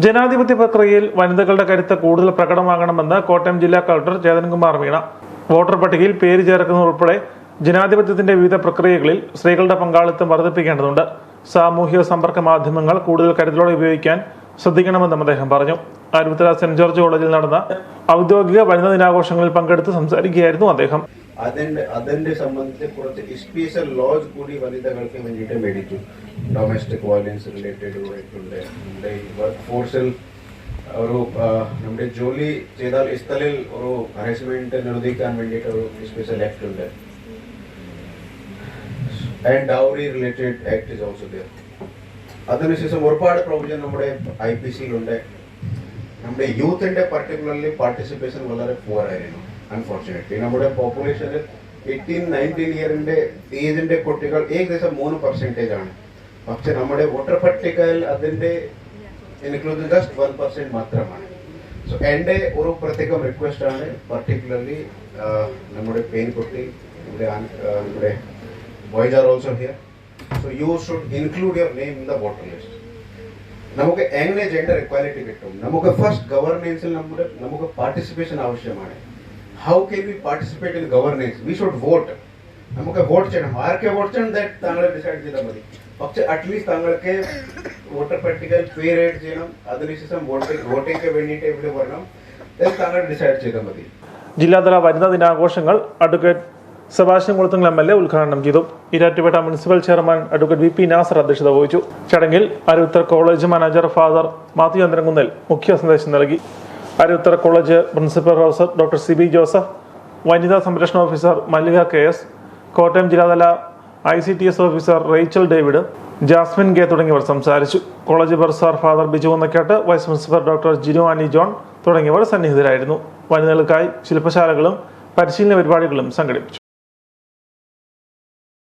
ജനാധിപത്യ പ്രക്രിയയിൽ വനിതകളുടെ കരുത്ത് കൂടുതൽ പ്രകടമാകണമെന്ന് കോട്ടയം ജില്ലാ കളക്ടർ ചേതൻകുമാർ മീണ. വോട്ടർ പട്ടികയിൽ പേര് ചേർക്കുന്നതുൾപ്പെടെ ജനാധിപത്യത്തിന്റെ വിവിധ പ്രക്രിയകളിൽ സ്ത്രീകളുടെ പങ്കാളിത്തം വർദ്ധിപ്പിക്കേണ്ടതുണ്ട്. സാമൂഹിക സമ്പർക്ക മാധ്യമങ്ങൾ കൂടുതൽ കരുതലോടെ ഉപയോഗിക്കാൻ ശ്രദ്ധിക്കണമെന്നും അദ്ദേഹം പറഞ്ഞു. അരുവിത്തറ സെന്റ് ജോർജ് കോളേജിൽ നടന്ന ഔദ്യോഗിക വനിതാ ദിനാഘോഷങ്ങളിൽ പങ്കെടുത്ത് സംസാരിക്കുകയായിരുന്നു അദ്ദേഹം. അതിന്റെ സംബന്ധിച്ച് കുറച്ച് സ്പെഷ്യൽ ലോസ് കൂടി വനിതകൾക്ക് വേണ്ടിയിട്ട് മേടിച്ചു. ഡൊമസ്റ്റിക് വയലൻസ് റിലേറ്റഡ് ആയിട്ടുണ്ട്. നമ്മുടെ വർക്ക് ഫോഴ്സിൽ ഒരു നമ്മുടെ ജോലി ചെയ്താൽ സ്ഥലത്തിൽ ഒരു ഹറാസ്മെന്റ് നിരോധിക്കാൻ വേണ്ടിയിട്ട് ഒരു സ്പെഷ്യൽ ആക്ട് ഉണ്ട്. And dowry related act is also there. അതിനുശേഷം ഒരുപാട് പ്രൊവിഷൻ നമ്മുടെ IPC-യിലുണ്ട്. നമ്മുടെ യൂത്തിന്റെ പർട്ടിക്കുലർലി പാർട്ടിസിപ്പേഷൻ വളരെ പുവർ ആയിരുന്നു. അൺഫോർച്ചുനേറ്റ്ലി നമ്മുടെ പോപ്പുലേഷനിൽ 18-19 ഇയറിന്റെ ഏജിന്റെ കുട്ടികൾ ഏകദേശം 3% ആണ്. പക്ഷെ നമ്മുടെ വോട്ടർ പട്ടികയിൽ അതിന്റെ ഇൻക്ലൂഡ് ജസ്റ്റ് 1% മാത്രമാണ്. സോ എൻ്റെ ഒരു പ്രത്യേകം റിക്വസ്റ്റ് ആണ്, പർട്ടിക്കുലർലി നമ്മുടെ പെൺകുട്ടി, നമ്മുടെ boys are also here. So you should include your name in the voter list. നമുക്ക് എങ്ങനെ ജെൻഡർ ഇക്വാലിറ്റി കിട്ടും? നമുക്ക് ഫസ്റ്റ് ഗവർണൻസിൽ നമുക്ക് പാർട്ടിസിപ്പേഷൻ ആവശ്യമാണ്. How can we participate in governance? We should vote. നമുക്ക് വോട്ട് ചെയ്യണം. ആർക്കെ വോട്ട് ചെയ്യണം താങ്കൾ ഡിസൈഡ് ചെയ്താൽ മതി. പക്ഷെ അറ്റ്ലീസ്റ്റ് താങ്കൾക്ക് വോട്ടർ പട്ടികയിൽ പേര് ആഡ് ചെയ്യണം. അതിനുശേഷം വോട്ടിംഗ് വേണ്ടിയിട്ട് ഇവിടെ വരണം. താങ്കൾ ഡിസൈഡ് ചെയ്താൽ മതി. ജില്ലാതല വനിതാ ദിനാഘോഷങ്ങൾ അഡ്വക്കേറ്റ് സെബാസ്റ്റ്യൻ കുളത്തുങ്കൽ MLA ഉദ്ഘാടനം ചെയ്തു. Erattupetta municipal chairman advocate VP Nasar അധ്യക്ഷത വഹിച്ചു. ചടങ്ങിൽ Aruvithura college manager father Mathew Chandrankunnel മുഖ്യ സന്ദേശം നൽകി. Aruvithura college principal professor doctor CB Joseph, വനിതാ സംരക്ഷണ ഓഫീസർ മല്ലിക KS, കോട്ടയം ജില്ലാതല ICTS officer Rachel David, Jasmine K തുടങ്ങിയവർ സംസാരിച്ചു. College professor father Biju Unnakkattu, vice principal doctor Jinu Ani John തുടങ്ങിയവർ സന്നിഹിതരായിരുന്നു. വനിതകൾക്കായി ശില്പശാലകളും പരിശീലന പരിപാടികളും സംഘടിപ്പിച്ചു.